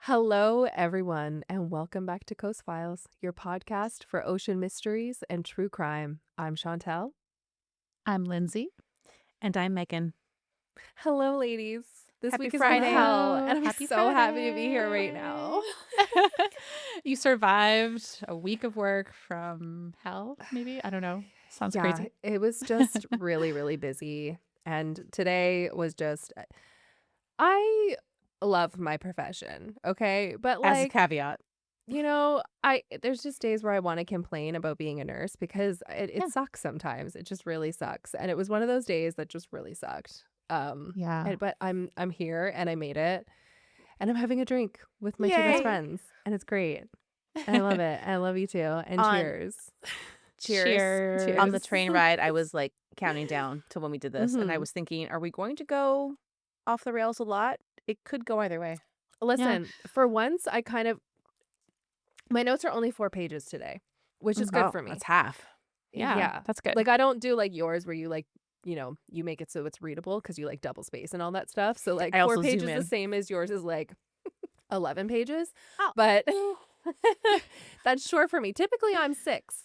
Hello, everyone, and welcome back to Coast Files, your podcast for ocean mysteries and true crime. I'm Chantel. I'm Lindsay. And I'm Megan. Hello, ladies. This Happy week is Friday. from hell, and I'm Happy so happy to be here right now. You survived a week of work from hell, maybe? I don't know. Sounds crazy. It was just really, really busy. And today was just, I love my profession, okay? But As a like, caveat. there's just days where I want to complain about being a nurse because it Yeah. sucks sometimes. It just really sucks. And it was one of those days that just really sucked. Yeah. But I'm here and I made it. And I'm having a drink with my two best Yay. friends. And it's great. And I love it. I love you too. And cheers. Cheers. Cheers. On the train ride, I was like counting down to when we did this. And I Mhm. was thinking, are we going to go off the rails a lot? It could go either way. Listen, for once, my notes are only 4 pages today, which is good Oh, for me. That's half. Yeah. That's good. Like, I don't do like yours where you like, you make it so it's readable because you like double space and all that stuff. So like I 4 also zoom pages in. the same as yours is like 11 pages. Oh. But that's short for me. Typically I'm 6.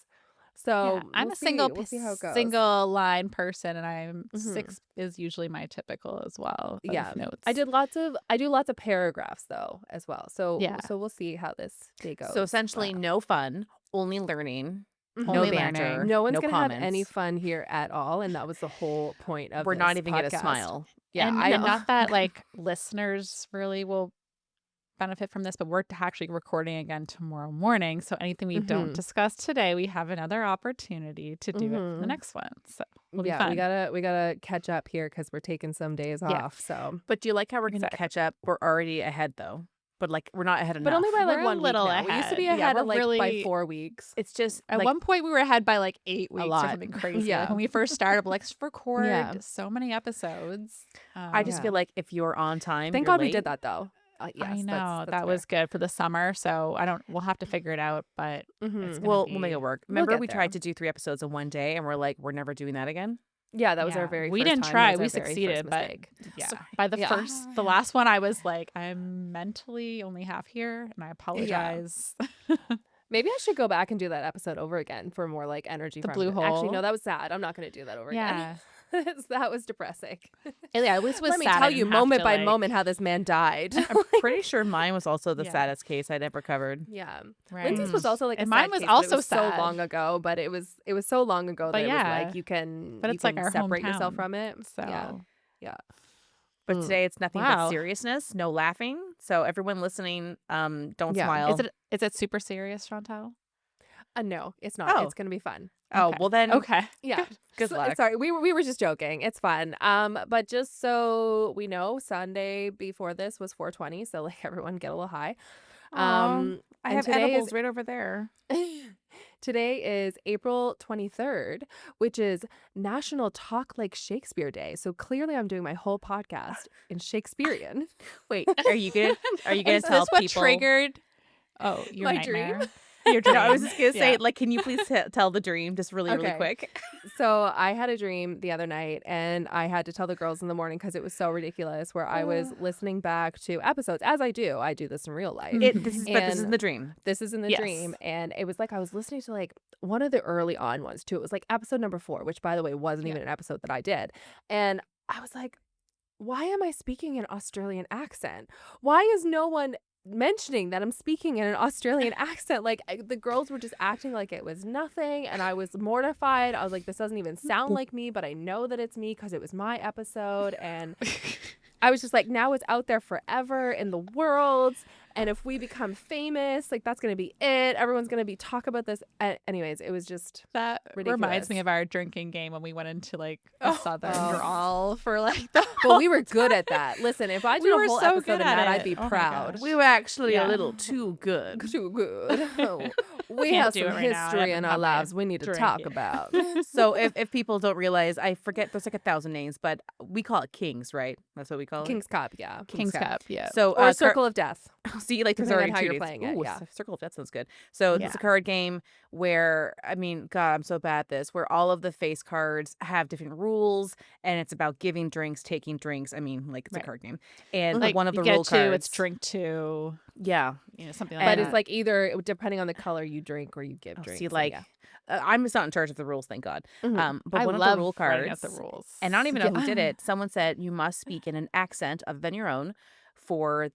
So Yeah, I'm we'll a single we'll see how it goes. single line person, and I'm Mhm. 6 is usually my typical as well. Of Yeah. notes. I do lots of paragraphs though as well. So Yeah. so we'll see how this day goes. So essentially, but- no fun, only learning, no Only banter, learning. no one's no gonna comments. have any fun here at all, and that was the whole point of We're not this even going to podcast. smile. Yeah, and I know. not that like listeners really will benefit from this, but we're actually recording again tomorrow morning. So anything we don't Mhm. discuss today, we have another opportunity to do it for the Mhm. next one. So it'll be Yeah, fun. we gotta catch up here because we're taking some days Yeah. off. So, But do you like how we're going to Exactly. catch up? We're already ahead, though. But like, we're not ahead enough. but only by like We're a 1 week little now. We used to be ahead. Yeah, ahead we're at like by really- 4 weeks. It's just At like, one point, we were ahead by like 8 weeks or lot. something crazy. Yeah. Like when we first started, we're like, let's record Yeah. so many episodes. I just Yeah. feel like if you're on time, Thank you're God we late. did that though. Yes, I know that's that was good for the summer. So we'll have to figure it out, but Mhm. it's gonna We'll be- make it work. We'll Remember get we there. tried to do 3 episodes in one day, and we're like, we're never doing that again. Yeah, that was our Yeah. very We first didn't time. try. It was We our very succeeded, first but mistake. yeah. Sorry. By the Yeah. the last one, I was like, I'm mentally only half here, and I apologize. Maybe I should go back and do that episode over again for more like energy. The from blue it. Actually, hole? no, that was sad. I'm not going to do that over again. Yeah. That was depressing. Yeah, at least it was Let me sad. I tell you didn't have moment to, by like- moment how this man died. I'm pretty sure mine was also the Yeah. saddest case I'd ever covered. Yeah. Right. Lindsay's was also like And a mine sad was case, but also it was sad. so long ago, but it was so long ago But that it was yeah. like you can But you it's like can our separate yourself hometown, from it. So Yeah. But Mm. today it's nothing Wow. but seriousness, no laughing. So everyone listening, don't Yeah. smile. Is it super serious, Chantal? No, it's not. Oh. It's going to be fun. Oh, Okay. well then, Okay. Yeah. Good luck. Sorry, we were just joking. It's fun. But just so we know, Sunday before this was 420, so like everyone get a little high. I and have today edibles is right over there. Today is April 23rd, which is National Talk Like Shakespeare Day. So clearly I'm doing my whole podcast in Shakespearean. Wait, are you gonna Is tell this what people? triggered? Oh, your My dream? nightmare. Your dream. No, I was just gonna say, Yeah. like, can you please tell the dream just really Okay. quick? So I had a dream the other night and I had to tell the girls in the morning because it was so ridiculous where I was listening back to episodes as I do. I do this in real life. This is in And the dream. This is in the Yes. dream. And it was like I was listening to like one of the early on ones too. It was like episode number 4, which by the way wasn't even an episode that I did. And I was like, why am I speaking an Australian accent? Why is no one mentioning that I'm speaking in an Australian accent? Like the girls were just acting like it was nothing. And I was mortified. I was like, this doesn't even sound like me, but I know that it's me because it was my episode. And I was just like, now it's out there forever in the world. And if we become famous, like that's going to be it. Everyone's going to be talk about this. Anyways, it was just That ridiculous. reminds me of our drinking game when we went into like a southern Oh. drawl for like the But we were good at that. Listen, if I We did were a whole so episode good of at that, it. I'd be Oh my proud. gosh. We were actually Yeah. a little too good. Too good. We Can't have do some it right now. I history haven't in our had my lives we need to drink talk yet. about. So if people don't realize, I forget, there's like 1,000 names, but we call it Kings, right? That's what we call King's Cup, yeah. King's Cup. Yeah. So Or Circle of Death. see, like there's depending already on how 2 you're names. playing it, Ooh, yeah. Circle of Death sounds good. So Yeah. it's a card game where, I mean, God, I'm so bad at this, where all of the face cards have different rules, and it's about giving drinks, taking drinks. I mean, like it's a Right. card game, and like one of the you get rule two, cards. it's drink two. Yeah. Something like But that. it's like either depending on the color you drink or you give drinks. See, so like, yeah. I'm just not in charge of the rules, thank God. Mhm. But I one of the love rule writing out the cards, rules. and I don't even know who Yeah. did it. Someone said you must speak in an accent other than your own for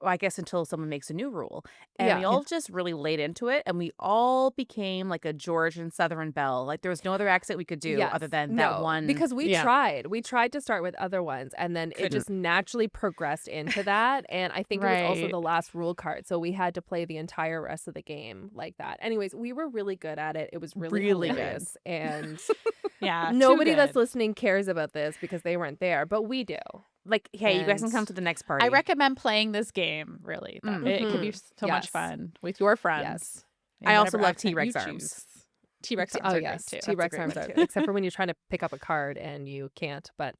I guess until someone makes a new rule. And we Yeah. all just really laid into it, and we all became like a Georgian Southern belle. Like there was no other accent we could do other Yes. than that No, one. because we Yeah. tried. We tried to start with other ones, and then it Couldn't. just naturally progressed into that. And I think it was also Right. the last rule card, so we had to play the entire rest of the game like that. Anyways, we were really good at it. It was really Really good. hilarious, and Yeah. nobody too that's good. listening cares about this because they weren't there, but we do. Like, hey, you guys can come And to the next party. I recommend playing this game, really. It could be Mhm. so much Yes. fun with your friends. Yes. in I also whatever love accent T-Rex you arms. choose. T-Rex arms Oh are yes, great too. T-Rex great arms one, are too. except for when you're trying to pick up a card and you can't. But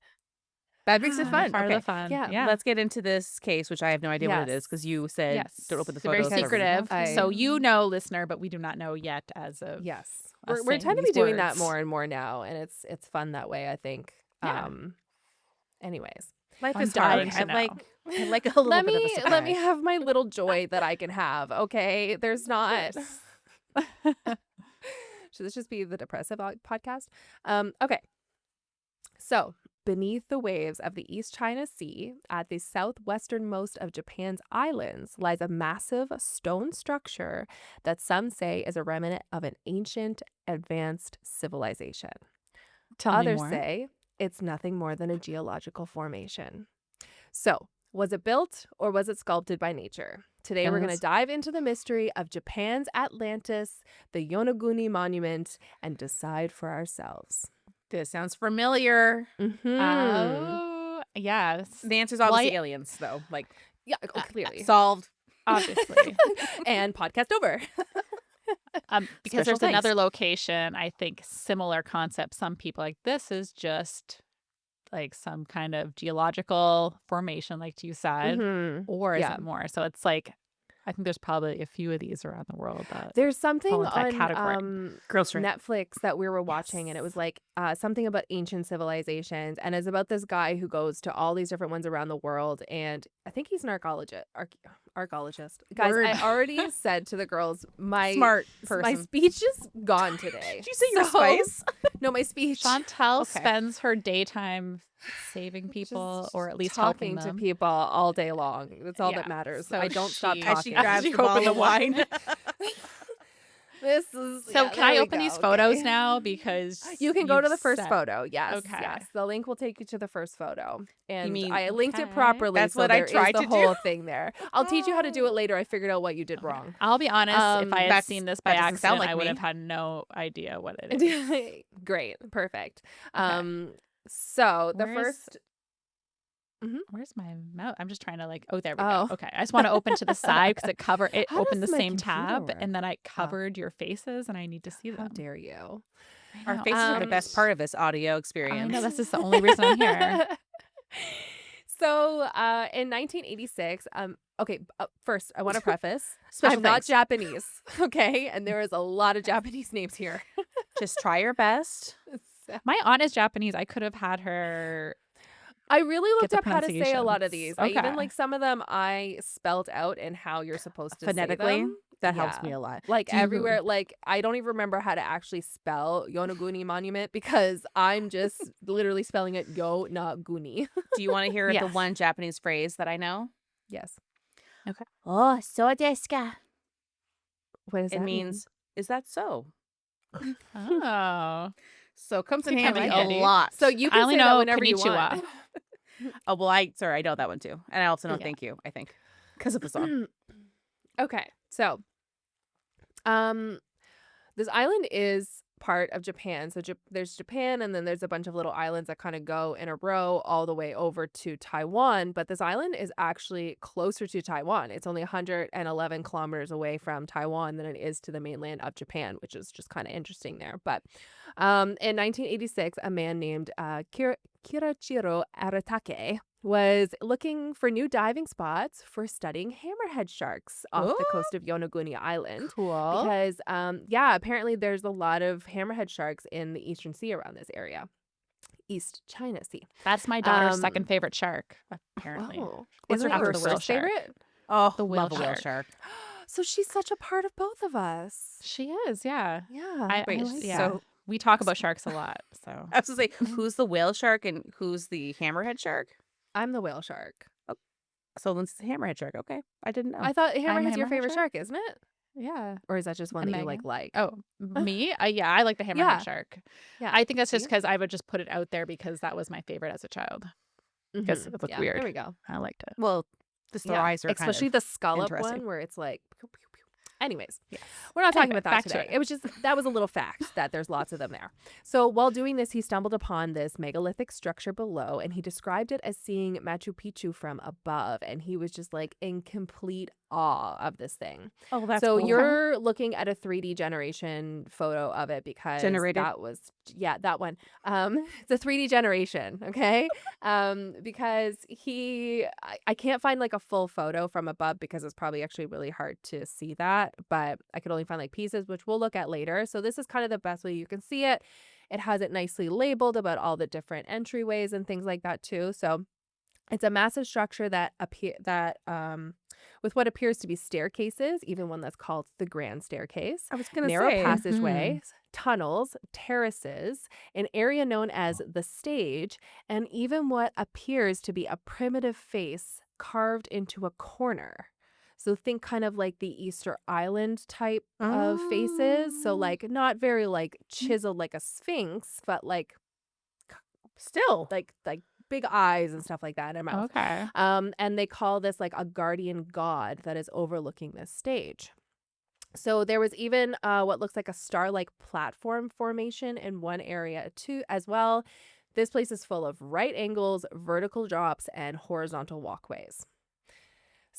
That makes it fun. Part Okay. of the fun. Yeah. Yeah. Let's get into this case, which I have no idea what it is because you said Yes. don't open the It's very photos. for everybody. secretive. So you know, listener, but we do not know yet as of yes, us we're saying trying to be these doing that words. more and more now, and it's fun that way. I think. Yeah. Life Anyways. I'm is hard. dying to know. I like a little let bit of a me surprise. let me have my little joy that I can have. Okay, there's not. Should this just be the depressive podcast? Okay. So beneath the waves of the East China Sea, at the southwesternmost of Japan's islands, lies a massive stone structure that some say is a remnant of an ancient, advanced civilization. Tell me Others more. say it's nothing more than a geological formation. So, was it built or was it sculpted by nature? Today, we're going to Yes. dive into the mystery of Japan's Atlantis, the Yonaguni Monument, and decide for ourselves. This sounds familiar. Oh, yes. The answer's Well, obviously aliens, though. Like, Yeah, clearly. solved. obviously. And podcast over. Because Special there's another thanks. location, I think, similar concept. Some people like this is just like some kind of geological formation, like you said, Mhm. or is Yeah. it more? So it's like, I think there's probably a few of these around the world that There's something fall into that on category. Girl strength. Netflix that we were watching, and it was like something about ancient civilizations, and it's about this guy who goes to all these different ones around the world, and I think he's an archaeologist. Guys, Word. I already said to the girls, my Smart my person. speech is gone today. Did you say your So- spice? No, my speech. Chantel Okay. spends her daytime saving people, Just or at least talking helping to them. people all day long. That's all Yeah, that matters. so I don't stop she- As she talking. grabs you the bottle open the of wine. This is So yeah, can there I we open go. these photos Okay. now? Because You can go to you've the first said- photo. Yes. Okay. Yes. The link will take you to the first photo. And mean- I linked it Okay. properly. That's so what I there is tried the to do. whole thing there. I'll teach you how to do it later. I figured out what you did wrong. I'll be honest, if I had that's- seen this by that doesn't sound accident, like I would me. have had no idea what it is. Great. Perfect. So the Where's- first Where's my mouse? I'm just trying to oh, there we Oh. go. Okay. I just want to open to the side because it How opened the does my same computer tab work? and then I covered your faces and I need to see how them. dare you? I Our know. faces are the best part of this audio I experience. know this is the only reason I'm here. So, in 1986, okay, first I want to preface, Special I'm not thanks. Japanese, okay? And there is a lot of Japanese names here. Just try your best. My aunt is Japanese. I could have had her. I really looked the up how to say a lot of these. I even pronunciations. some of them I spelled out and how you're supposed to say Phonetically, them. that helps Yeah. me a lot. Like Do you- everywhere, I don't even remember how to actually spell Yonaguni Monument because I'm just literally spelling it Yo-na-guni. Do you want to hear the Yes. one Japanese phrase that I know? Yes. Oh, so desu ka. What does It that means, is that so? Oh. So it comes in Pretty handy a handy. lot. So you I can only say that know whenever you konnichiwa. want. Oh, well, I know that one too. And I also know Yeah. thank you, I think, because of the song. Okay, so this island is part of Japan. So there's Japan, and then there's a bunch of little islands that kind of go in a row all the way over to Taiwan. But this island is actually closer to Taiwan. It's only 111 kilometers away from Taiwan than it is to the mainland of Japan, which is just kind of interesting there. But in 1986, a man named Kirachiro Aratake was looking for new diving spots for studying hammerhead sharks off the Ooh. coast of Yonaguni Island. Cool. Because, apparently there's a lot of hammerhead sharks in the Eastern Sea around this area. East China Sea. That's my daughter's Um, second favorite shark, apparently. Oh. What's Isn't her it her after the whale first shark? favorite? Oh, The whale love a whale shark. shark. So she's such a part of both of us. She is, yeah. Yeah. Wait, I like Yeah. so We talk about sharks a lot, so. I was gonna say, Mhm. who's the whale shark and who's the hammerhead shark? I'm the whale shark. Oh, so Lindsay's the hammerhead shark. Okay, I didn't know. I thought I'm a hammerhead's your hammerhead favorite shark? shark, isn't it? Yeah. Or is that just one And that you Megan? like? Oh, me? Yeah, I like the hammerhead Yeah. shark. Yeah. I think that's just See? because I would just put it out there because that was my favorite as a child. Because it looked Yeah. There weird. we go. I liked it. Well, the Yeah. eyes are kind Especially of the scallop interesting. one where it's like pew, pew, pew. Anyways, Yes. we're not talking Anyway, about that back to today. it. It was just that was a little fact that there's lots of them there. So while doing this, he stumbled upon this megalithic structure below, and he described it as seeing Machu Picchu from above, and he was just like in complete awe of this thing. Oh, that's So cool. you're looking at a 3D generation photo of it because Generated? that was that one. It's a 3D generation, okay? Because I can't find like a full photo from above because it's probably actually really hard to see that, but I could only find like pieces, which we'll look at later. So this is kind of the best way you can see it. It has it nicely labeled about all the different entryways and things like that too. So it's a massive structure that with what appears to be staircases, even one that's called the Grand Staircase, I was gonna narrow say. passageways, tunnels, terraces, an area known as the stage, and even what appears to be a primitive face carved into a corner. So think kind of like the Easter Island type of faces. So Oh, like not very like chiseled like a sphinx, but like still. like big eyes and stuff like that and a mouth. Okay. And they call this like a guardian god that is overlooking this stage. So there was even what looks like a star-like platform formation in one area too as well. This place is full of right angles, vertical drops, and horizontal walkways.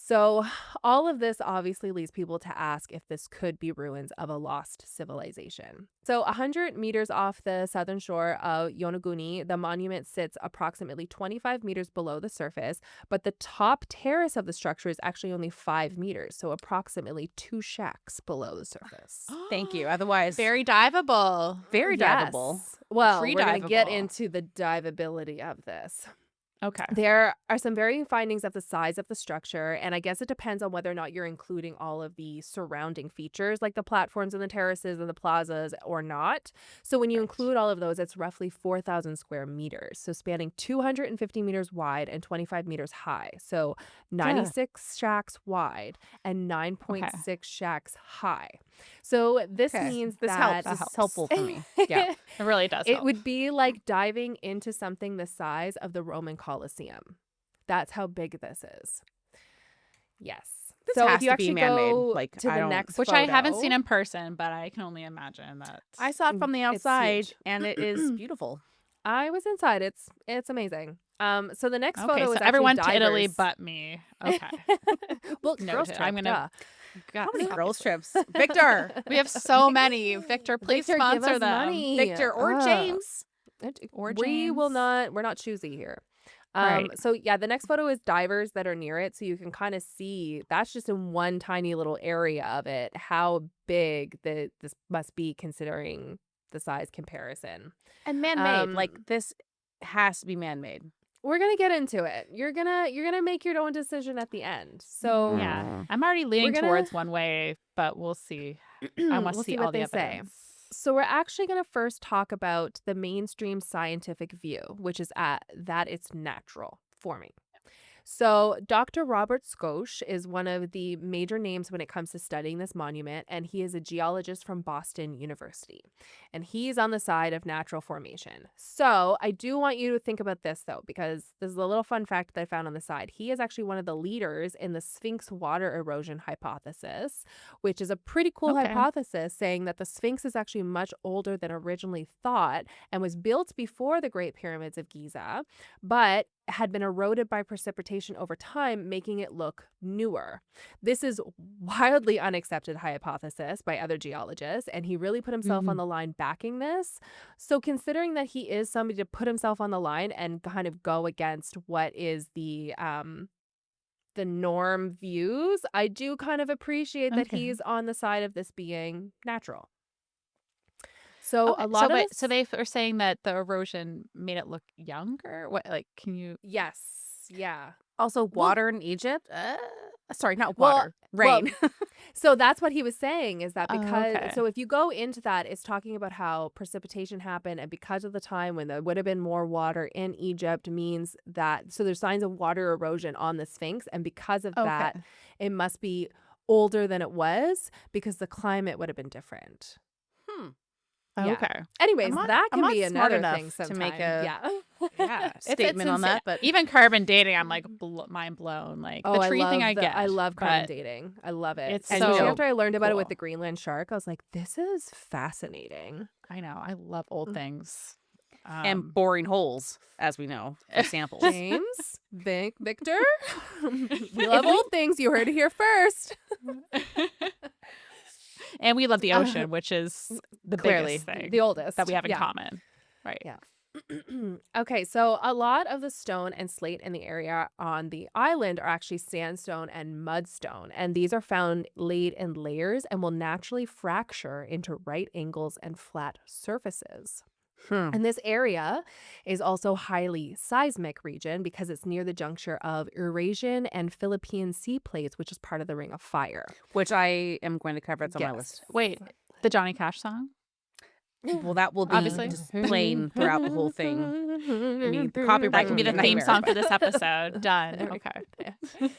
So, all of this obviously leads people to ask if this could be ruins of a lost civilization. So, 100 meters off the southern shore of Yonaguni, the monument sits approximately 25 meters below the surface, but the top terrace of the structure is actually only 5 meters, so approximately 2 shacks below the surface. Thank you. Otherwise, Very diveable. very diveable. Yes. Well, Free we're going to get diveable. into the diveability of this. Okay. There are some varying findings of the size of the structure, and I guess it depends on whether or not you're including all of the surrounding features, like the platforms and the terraces and the plazas, or not. So when you Right. include all of those, it's roughly 4,000 square meters, so spanning 250 meters wide and 25 meters high. So 96 shacks wide and Okay. 9.6 shacks high. So this Okay. means This that helps. This is helpful for me. Yeah. It really does it help. would be like diving into something the size of the Roman Colosseum. That's how big this is. Yes. This So has if you to be actually man-made. go Like, to I the don't- next Which I haven't photo- seen in person, but I can only imagine that. I saw it from the It's outside, huge. and it is beautiful. I was inside. It's amazing. So the next Okay, photo so is actually everyone to Italy divers. but me. Okay. Well, girls Noted. trip. I'm gonna- How many Obviously. girls trips? Victor, We have so many. Victor, please Victor, give sponsor us them. money. Victor, or James. Or We will James. not. We're not choosy here. Right. So yeah, the next photo is divers that are near it, so you can kind of see that's just in one tiny little area of it how big this must be considering the size comparison. And man-made. Like, Um, this has to be man-made. We're gonna get into it. You're gonna make your own decision at the end. So Yeah. I'm already leaning gonna- towards one way, but we'll see. I want to we'll see see all what the they say. evidence. So we're actually going to first talk about the mainstream scientific view, which is that it's natural forming. So Dr. Robert Schoch is one of the major names when it comes to studying this monument, and he is a geologist from Boston University. And he's on the side of natural formation. So I do want you to think about this, though, because this is a little fun fact that I found on the side. He is actually one of the leaders in the Sphinx water erosion hypothesis, which is a pretty cool Okay. hypothesis saying that the Sphinx is actually much older than originally thought and was built before the Great Pyramids of Giza, but had been eroded by precipitation over time, making it look newer. This is wildly unaccepted hypothesis by other geologists, and he really put himself on the line backing this. So considering that he is somebody to put himself on the line and kind of go against what is the norm views, I do kind of appreciate that Okay. he's on the side of this being natural. So Okay, a lot of so this, they are saying that the erosion made it look younger. What, like, can you? yes, Yeah. Also, Well, water in Egypt. Sorry, not well, water. well, Rain. so that's what he was saying is that Oh, because okay. so if you go into that, it's talking about how precipitation happened and because of the time when there would have been more water in Egypt means that so there's signs of water erosion on the Sphinx and because of Okay. that, it must be older than it was because the climate would have been different. Hmm. Yeah. Okay. Anyways, that I'm can not be smart another thing enough to make sometime. a Yeah. It's statement on insane. that, but Even carbon dating, I'm like mind blown. Like Oh, the tree thing, I I get, love carbon but dating. I love it. it's and you Especially know, after so I learned about it with the cool. Greenland shark, I was like, this is fascinating. I know. I love old Mm. things. and boring holes, as we know, for samples. James, Victor, we If love we old things. You heard it here first. and we love the Uh, ocean, which is the Clearly. biggest thing the oldest. that we have in Yeah. common. Right. Yeah. Okay, so a lot of the stone and slate in the area on the island are actually sandstone and mudstone, and these are found laid in layers and will naturally fracture into right angles and flat surfaces. Hmm. And this area is also highly seismic region because it's near the juncture of Eurasian and Philippine sea plates, which is part of the Ring of Fire. Which I am going to cover. It's on my Yes. list. Wait, the Johnny Cash song? Well, that will be Obviously. just plain throughout the whole thing. I mean, the copyright That can be would the a theme nightmare, song but- for this episode. Done. There we Okay.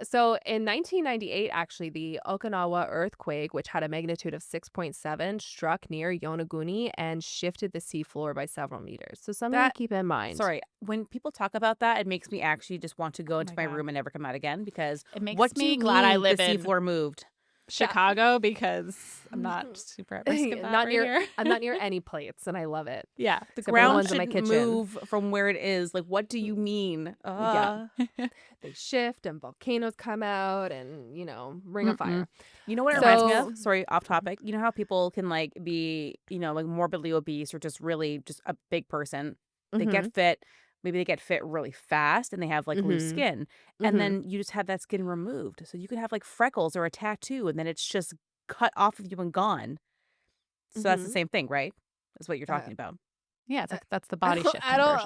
So in 1998, actually, the Okinawa earthquake, which had a magnitude of 6.7, struck near Yonaguni and shifted the seafloor by several meters. So something to That- keep in mind. Sorry, when people talk about that, it makes me actually just want to go into my my God. room and never come out again because It makes what do me you glad I mean live the in seafloor moved? Chicago because I'm not super at risk of that Not right near. here. I'm not near any plates, and I love it. Yeah. The Except for the ground ones in my shouldn't kitchen. move from where it is. Like, what do you mean? Yeah. They shift, and volcanoes come out, and Ring of Fire. You know what it reminds me So- of? Sorry, off topic. You know how people can like be, like morbidly obese or just really just a big person. They Mhm. get fit. Maybe they get fit really fast and they have like loose Mhm. skin. Mhm. And then you just have that skin removed. So you could have like freckles or a tattoo and then it's just cut off of you and gone. So that's the Mhm. same thing, right? That's what you're talking about. Yeah, it's like that's the body don't- shift I don't-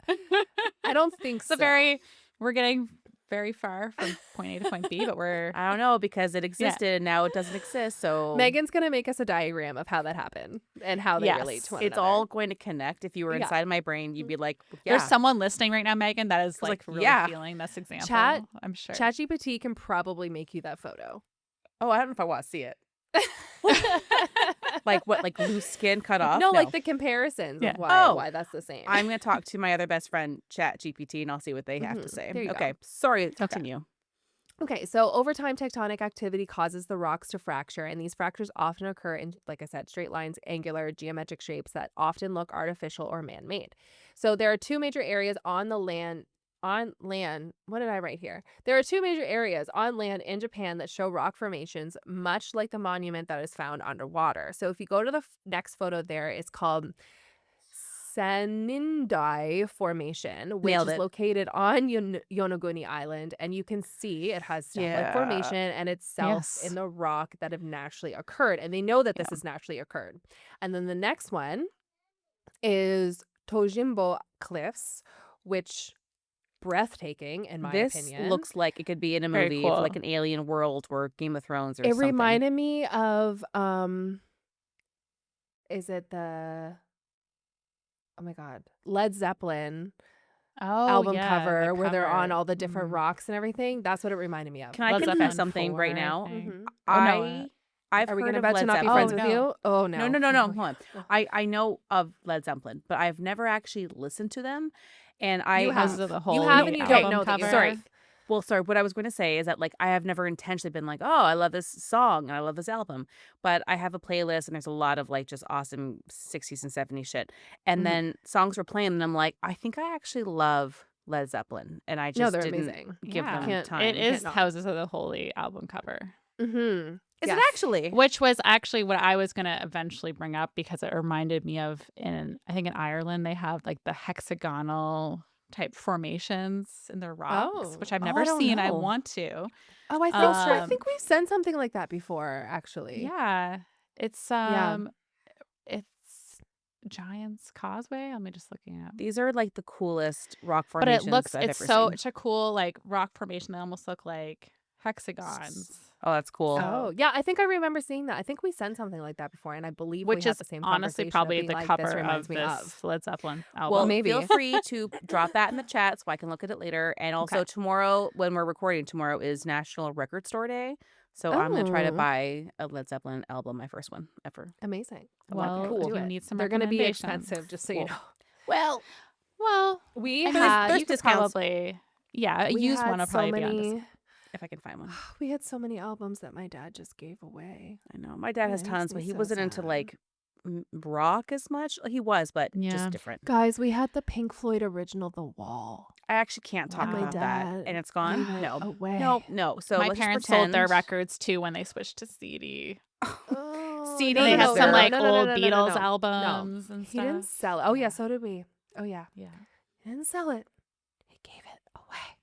conversion. I don't think It's so. we're getting very far from point A to point B, but we're I don't know because it existed and now it doesn't exist. So Megan's gonna make us a diagram of how that happened and how they Yes. relate to one it's another. all going to connect. If you were Yeah. inside my brain, you'd be like, yeah. there's someone listening right now, Megan, that is was like like, really yeah. feeling this example. Chat- I'm sure. ChatGPT can probably make you that photo. Oh, I don't know if I want to see it. Like what? Like loose skin cut off? No, like the comparisons Yeah. of why Oh. why that's the same. I'm going to talk to my other best friend, ChatGPT, and I'll see what they have to Mhm. say. There you Okay. go. Sorry. Continue. Okay, so over time, tectonic activity causes the rocks to fracture, and these fractures often occur in, like I said, straight lines, angular, geometric shapes that often look artificial or man-made. So there are two major areas on land. What did I write here? There are two major areas on land in Japan that show rock formations, much like the monument that is found underwater. So if you go to the next photo there, it's called Sanindai Formation, which Nailed is it. located on Yonaguni Island, and you can see it has step-like Yeah. formation and itself Yes. in the rock that have naturally occurred, and they know that this has naturally occurred. And then the next one is Tojimbo Cliffs, which breathtaking in my This opinion. looks like it could be in a Very movie for cool. like an alien world or Game of Thrones or It something. reminded me of is it the oh my god, Led Zeppelin album cover the where they're on cover. all the different Mhm. rocks and everything. That's what it reminded me of. Can I Led confess Zeppelin something right 4, I now? think. Mhm. I've Are we heard gonna of about Led to not be Zeppelin. friends with no. you? Oh no. No. Oh, Hold on. oh. I know of Led Zeppelin, but I've never actually listened to them. And I You Because have. of the You whole have and you don't album know that you cover. have. Sorry, what I was going to say is that like I have never intentionally been like, oh, I love this song and I love this album, but I have a playlist and there's a lot of like just awesome 60s and 70s shit. And Mhm. then songs were playing and I'm like, I think I actually love Led Zeppelin, and I No, just they're didn't amazing. give Yeah. them Can't- time. It is not. Houses of the Holy album cover. Mm-hmm. Is it actually? Which was actually what I was going to eventually bring up because it reminded me of I think in Ireland, they have like the hexagonal type formations in their rocks, which I've Oh, never I don't seen. I know. want to. Oh, I think we've sent something like that before, actually. Yeah. It's Yeah. it's Giant's Causeway. Let me just looking up. These are like the coolest rock But it formations looks, I've it's ever so seen. such a cool like rock formation. They almost look like hexagons. Oh, that's cool. Oh, So, yeah, I think I remember seeing that. I think we sent something like that before, and I believe we which had is the same honestly conversation of probably being the like, "This cover reminds of me of." this Led Zeppelin Well, album. feel Maybe. free to drop that in the chat so I can look at it later. And also Okay. tomorrow, when we're recording, tomorrow is National Record Store Day. So I'm going to try to Oh, buy a Led Zeppelin album, my first one ever. amazing. I want to Well, pick Cool. you one. need some They're gonna be recommendations. expensive, just so you Well, know. well, Well, We I there's mean, had there's you could discounts probably, yeah, a we used one had will so probably be on discount. many if I can find one. we had so many albums that my dad just gave away, I know my dad and has it makes tons, me but he so wasn't into sad. like rock as much. He was, but Yeah. just different. Guys, we had the Pink Floyd original The Wall, I actually can't talk and my Wow. about that. dad And it's gone? gave it No. away. No. So My let's just parents sold their pretend. records too when they switched to CD. Oh, CD no, They no, is had no, some no, no, their like no, no, no, old no, no, no, Beatles no. No, albums and he didn't stuff. sell it. Oh, yeah, Yeah. so did we. Oh, yeah. Yeah. He didn't sell it. He gave it away.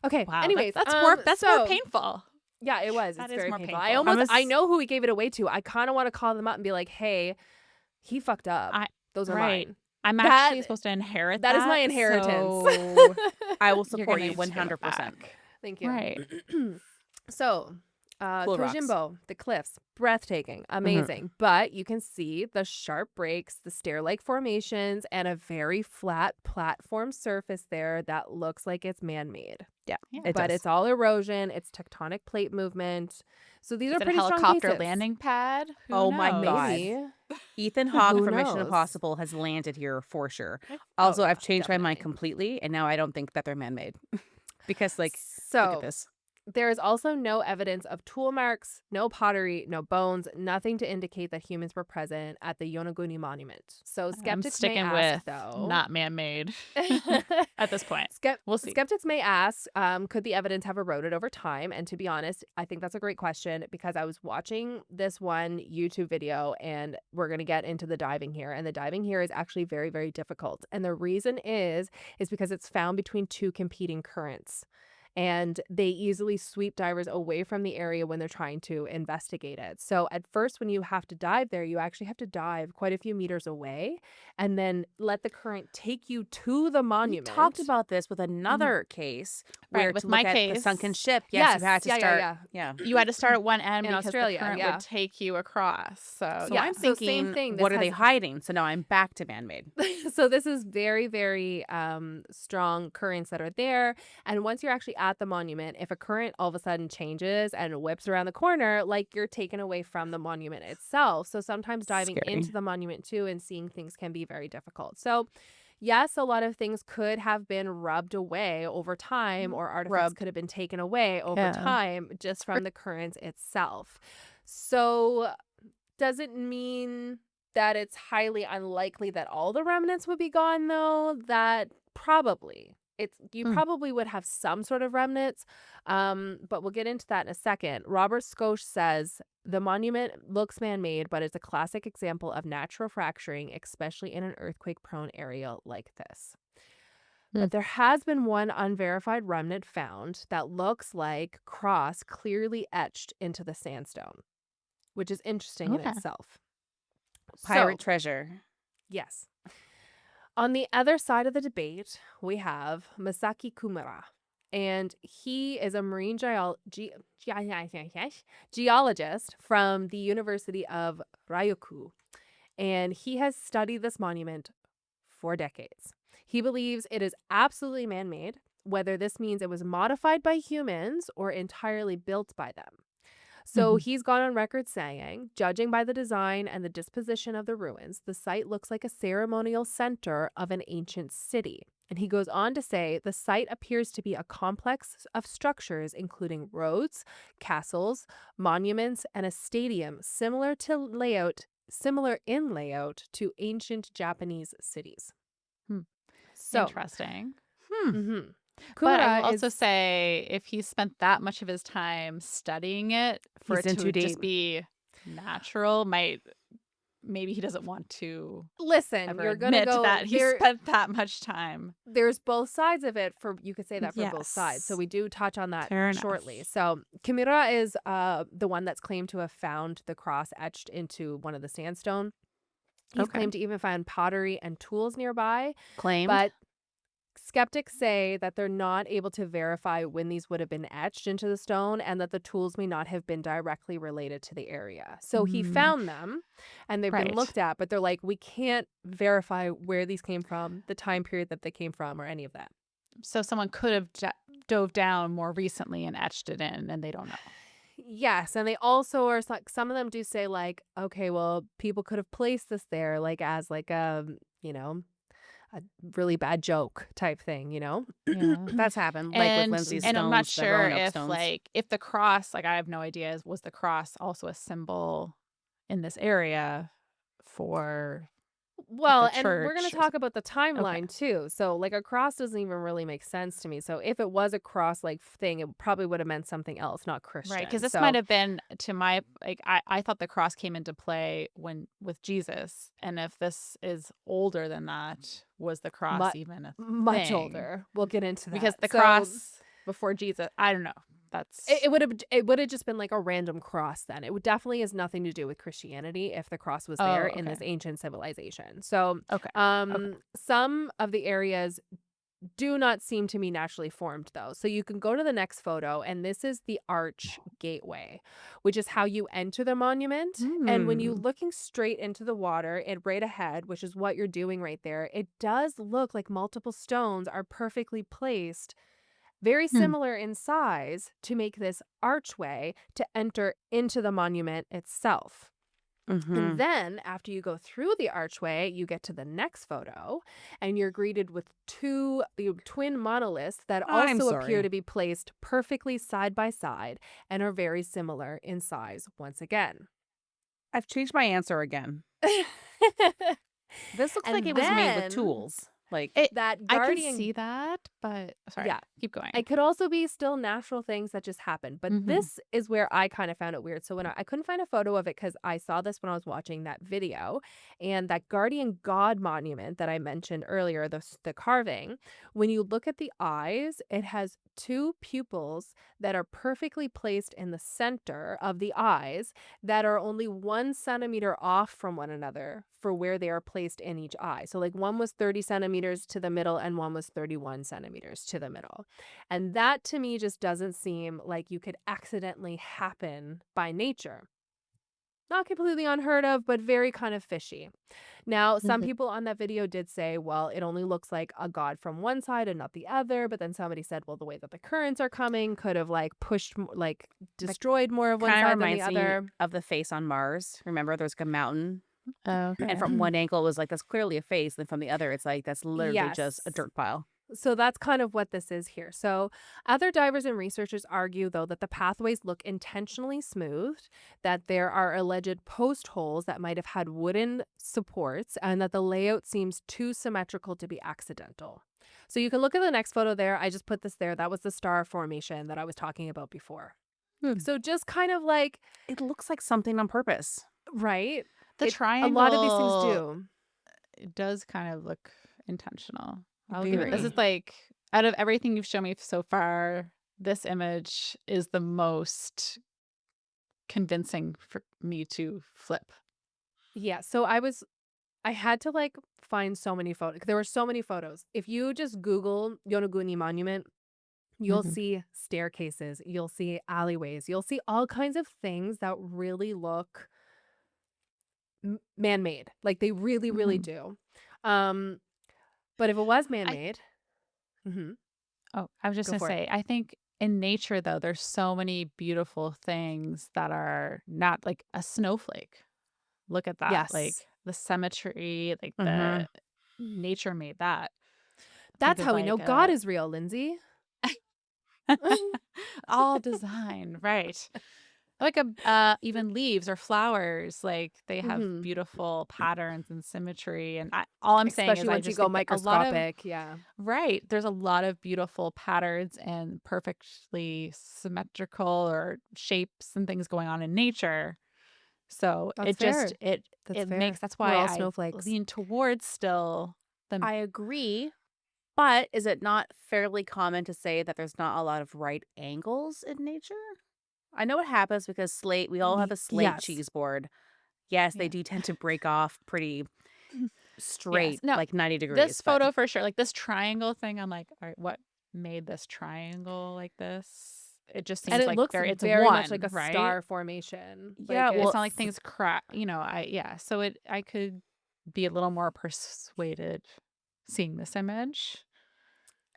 Okay, Wow. anyways, That's more so painful. yeah, it was. That It's is very more painful. painful. I know who he gave it away to. I kind of want to call them up and be like, "Hey, he fucked up. I Those are right. mine." I'm That actually supposed to inherit that is my that, inheritance. so I will you're support gonna you need to give it 100%. back. Thank you. Right. So, Cool rocks. Tojimbo, the cliffs, breathtaking, amazing. But you can see the sharp breaks, the stair-like formations, and a very flat platform surface there that looks like it's man-made. Yeah, Yeah. it But does. it's all erosion, it's tectonic plate movement. So these Is are it a pretty strong helicopter cases. landing pad? Who Oh my knows? God. Maybe. Ethan Hawke Who from Mission knows? Impossible has landed here for sure. Oh, Also, yeah, I've changed my mind definitely. completely, and now I don't think that they're man-made. Because, like, look at So this. there is also no evidence of tool marks, no pottery, no bones, nothing to indicate that humans were present at the Yonaguni monument. So I'm skeptics may sticking ask, with though. not man-made at this point. We'll see. Skeptics may ask, could the evidence have eroded over time? And to be honest, I think that's a great question because I was watching this one YouTube video and we're going to get into the diving here. And the diving here is actually very, very difficult. And the reason is because it's found between two competing currents. And they easily sweep divers away from the area when they're trying to investigate it. So at first, when you have to dive there, you actually have to dive quite a few meters away and then let the current take you to the We monument. talked about this with another case where Right, with to my look at the sunken case, ship. Yes, Yes, you had to yeah, start. yeah. Yeah. you had to start at one end In because Australia, the current yeah. would take you across. So So Yeah, I'm so same thinking, thing. what This are they has- hiding? So now I'm back to man-made. So this is very, very strong currents that are there. And once you're actually at the monument, if a current all of a sudden changes and whips around the corner, like you're taken away from the monument itself. So sometimes diving Scary. into the monument too and seeing things can be very difficult. So yes, a lot of things could have been rubbed away over time, or artifacts Rubbed. could have been taken away over Yeah. time just from the currents itself. So does it mean that it's highly unlikely that all the remnants would be gone, though? That probably. You Hmm. probably would have some sort of remnants, but we'll get into that in a second. Robert Skosh says the monument looks man-made, but it's a classic example of natural fracturing, especially in an earthquake-prone area like this. But there has been one unverified remnant found that looks like cross clearly etched into the sandstone, which is interesting in Okay. itself. Pirate So, treasure. yes. On the other side of the debate, we have Masaki Kumara, and he is a marine geologist from the University of Ryukyu, and he has studied this monument for decades. He believes it is absolutely man-made, whether this means it was modified by humans or entirely built by them. So he's gone on record saying, judging by the design and the disposition of the ruins, the site looks like a ceremonial center of an ancient city. And he goes on to say the site appears to be a complex of structures, including roads, castles, monuments, and a stadium similar in layout to ancient Japanese cities. So, Interesting. mhm. But I Kumara will also is- say, if he spent that much of his time studying it for He's it in to too just deep. be natural, maybe he doesn't want to listen, ever you're gonna admit go that he spent that much time. There's both sides of it. You could say that for both sides. So Yes. we do touch on that Fair enough. shortly. So Kimura is the one that's claimed to have found the cross etched into one of the sandstone. He's Okay. claimed to even find pottery and tools nearby, Claimed. but skeptics say that they're not able to verify when these would have been etched into the stone and that the tools may not have been directly related to the area. So he Mm, found them and they've been right. looked at, but they're like, we can't verify where these came from, the time period that they came from, or any of that. So someone could have dove down more recently and etched it in, and they don't know. Yes, and they also are like some of them do say like, okay, well, people could have placed this there like as like you know, a really bad joke type thing, you know? Yeah. That's happened, like with And Lindsay's and I'm not stones, the sure Roanoke if stones. like if the cross, like I have no idea, was the cross also a symbol in this area for like the Well, and we're going church to or talk about the okay. timeline too. So, like, a cross doesn't even really make sense to me. So, if it was a cross like thing, it probably would have meant something else, not Right, because Christian. this might So, have been to my like I thought the cross came into play when with Jesus, and if this is older than that, was the cross much, even a much thing? older. We'll get into Because that. the So, cross before Jesus, I don't know. it, That's it would have it would have just been like a random cross then. It would definitely has nothing to do with Christianity if the cross was there oh, in okay. this ancient civilization. So, Okay. Okay. some of the areas do not seem to be naturally formed though. So you can go to the next photo and this is the arch gateway, which is how you enter the monument. And when you Hmm. looking straight into the water and right ahead, which is what you're doing right there, it does look like multiple stones are perfectly placed, very Hmm. similar in size to make this archway to enter into the monument itself. And Mhm. then after you go through the archway, you get to the next photo and you're greeted with two twin monoliths that I'm also appear sorry. to be placed perfectly side by side and are very similar in size once again. I've changed my answer again. This looks like And it was made with then tools. Like, It that I can guardian see that, but yeah. sorry. Keep going. It could also be still natural things that just happen, but Mhm. this is where I kind of found it weird. So when I couldn't find a photo of it because I saw this when I was watching that video, and that guardian god monument that I mentioned earlier, the carving, when you look at the eyes, it has two pupils that are perfectly placed in the center of the eyes that are only 1 centimeter off from one another for where they are placed in each eye. So like one was 30 centimeters to the middle and one was 31 centimeters to the middle. And that to me just doesn't seem like you could accidentally happen by nature. Not completely unheard of, but very kind of fishy. Now, some Mhm. people on that video did say, well, it only looks like a god from one side and not the other. But then somebody said, well, the way that the currents are coming could have like pushed, like that destroyed more of one kind of side than the reminds me other. of the face on Mars. Remember, there's like a mountain, and Okay. from one angle, it was like, that's clearly a face. And from the other, it's like, that's literally just a Yes. dirt pile. So that's kind of what this is here. So, other divers and researchers argue, though, that the pathways look intentionally smoothed, that there are alleged post holes that might have had wooden supports, and that the layout seems too symmetrical to be accidental. So, you can look at the next photo there. I just put this there. That was the star formation that I was talking about before. Hmm. So, just kind of like, It looks like something on purpose. right? The A lot of these things triangle, do. it does kind of look intentional. I'll give it this is Very. Mhm. like out of everything you've shown me so far, this image is the most convincing for me to flip. Yeah. So, I had to like find so many photos. There were so many photos. If you just Google Yonaguni Monument, you'll Mhm. see staircases, you'll see alleyways, you'll see all kinds of things that really look man-made. Like they really, really Mhm. do. Um, but if it was I man-made, mhm, Oh, I was just go gonna for it. say, I think in nature though, there's so many beautiful things that are not like a snowflake. Look at that. Like Yes. the symmetry, like the Mhm. nature made that. Think That's of how we know like God a is real, Lindsay. all design, right. Like a even leaves or flowers, like they have Mhm. beautiful patterns and symmetry. And all I'm saying is Especially I once you just go think that a lot of microscopic, yeah. right, there's a lot of beautiful patterns and perfectly symmetrical or shapes and things going on in nature. So That's it just fair. That's it makes fair. that's We're why all I snowflakes. lean towards still the I agree. But is it not fairly common to say that there's not a lot of right angles in nature? I know it happens because slate, we all have a slate Yes. cheese board. Yes, they Yeah. do tend to break off pretty Yes. straight, No, like 90 this degrees, but photo for sure, like this triangle thing, I'm like, all right, what made this triangle like this? It just And seems it like looks it's very much like one, a right? star formation. yeah, Like It's well, not like things crack, so I could be a little more persuaded seeing this image.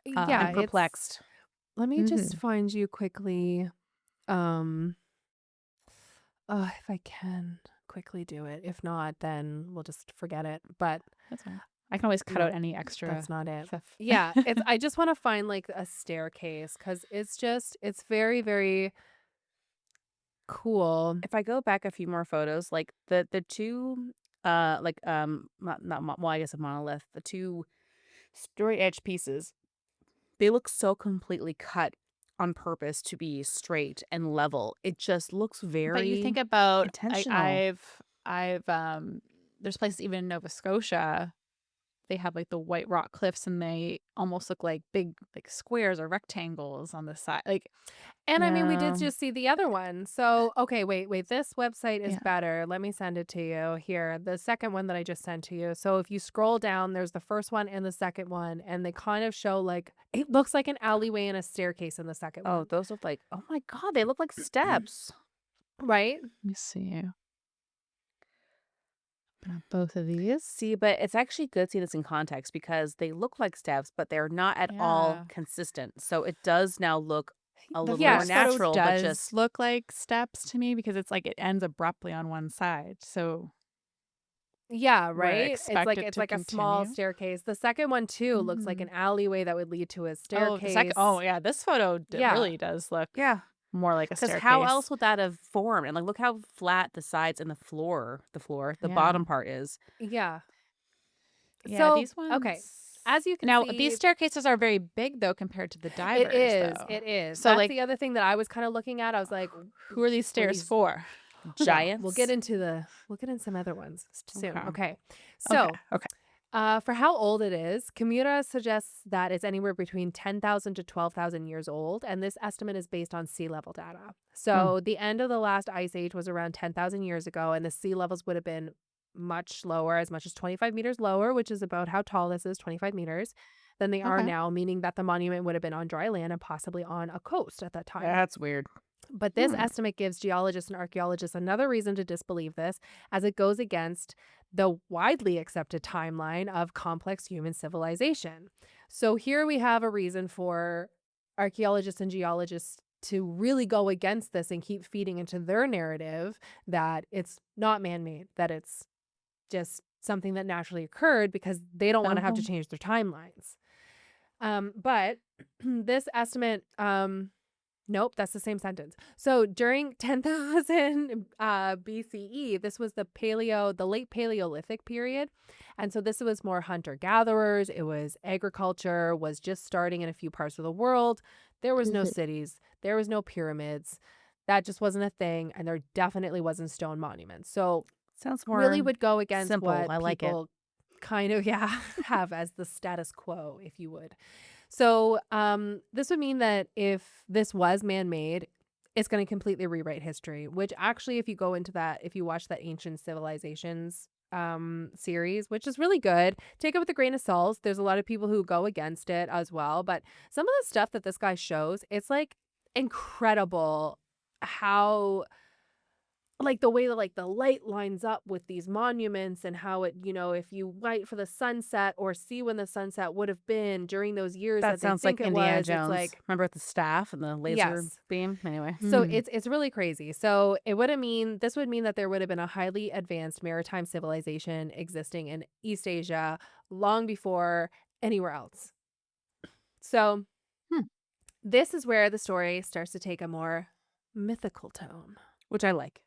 yeah, I'm Um, it's perplexed. let me just mhm, find you quickly. Um if I can quickly do it. If not, then we'll just forget it. But that's fine. I can always cut no, out any extra that's not it. stuff. Yeah, it's I just want to find like a staircase cuz it's very very cool. If I go back a few more photos, like the two not well, I guess a monolith, the two straight edge pieces, they look so completely cut on purpose to be straight and level. It just looks But you very think about intentional. there's places even in Nova Scotia, they have like the white rock cliffs and they almost look like big like squares or rectangles on the side. Like, And I mean, we did Yeah. just see the other one. So, okay, wait. This website is yeah. better. Let me send it to you here. The second one that I just sent to you. So, if you scroll down, there's the first one and the second one, and they kind of show like it looks like an alleyway and a staircase in the second Oh, one, those look like, oh my God, they look like steps. right? Let me see. Open up both of these. See, but it's actually good seeing this in context because they look like steps, but they're not at all Yeah. consistent. So it does now look a The little more first Yeah. photo natural, but does just, look like steps to me because it's like it ends abruptly on one side. So Yeah, would I right? expect it It's to like a small continue? staircase. The second one too looks like an Mhm. alleyway that would lead to a Oh, the second. Oh, staircase. yeah. This photo Yeah. really does look yeah. more like a Because how else staircase. would that have formed? And like, look how flat the sides and the Yeah. bottom part is. Yeah. Yeah. So, These okay. ones. As you can Now, these see, staircases are very big, though, compared to the divers, though. it is. So, That's like, the other thing that I was kind of looking at. I was like, who are these were stairs these for? well, Giants. we'll get into some other ones soon. Okay. Okay. Okay. So, Okay. for how old it is, Kimura suggests that it's anywhere between 10,000 to 12,000 years old, and this estimate is based on sea level data. Hmm. So, the end of the last ice age was around 10,000 years ago, and the sea levels would have been much lower, as much as 25 meters lower, which is about how tall this is, 25 meters, than they are Okay. now, meaning that the monument would have been on dry land and possibly on a coast at that time. That's weird. But this Hmm. estimate gives geologists and archaeologists another reason to disbelieve this, as it goes against the widely accepted timeline of complex human civilization. So here we have a reason for archaeologists and geologists to really go against this and keep feeding into their narrative that it's not man made, that it's just something that naturally occurred because they don't want to have to Oh. change their timelines. But this estimate, nope, that's the same sentence. So during 10,000 BCE, this was the late Paleolithic period. And so this was more hunter gatherers. It was agriculture was just starting in a few parts of the world. There was no Mhm. cities. There was no pyramids. That just wasn't a thing. And there definitely wasn't stone monuments. So Sounds really more would go against simple. what I like it. people kind of, yeah, have as the status quo, if you would. So, this would mean that if this was man-made, it's going to completely rewrite history, which actually, if you watch that Ancient Civilizations series, which is really good, take it with a grain of salt. There's a lot of people who go against it as well, but some of the stuff that this guy shows, it's like incredible how like the way that like the light lines up with these monuments and how it, if you wait for the sunset or see when the sunset would have been during those years That that they sounds like think it Indiana was, it's Jones. like, Remember with the staff and the laser yes. beam? Anyway. So Hmm. it's really crazy. So this would mean that there would have been a highly advanced maritime civilization existing in East Asia long before anywhere else. So Hmm. this is where the story starts to take a more mythical tone. Which I like.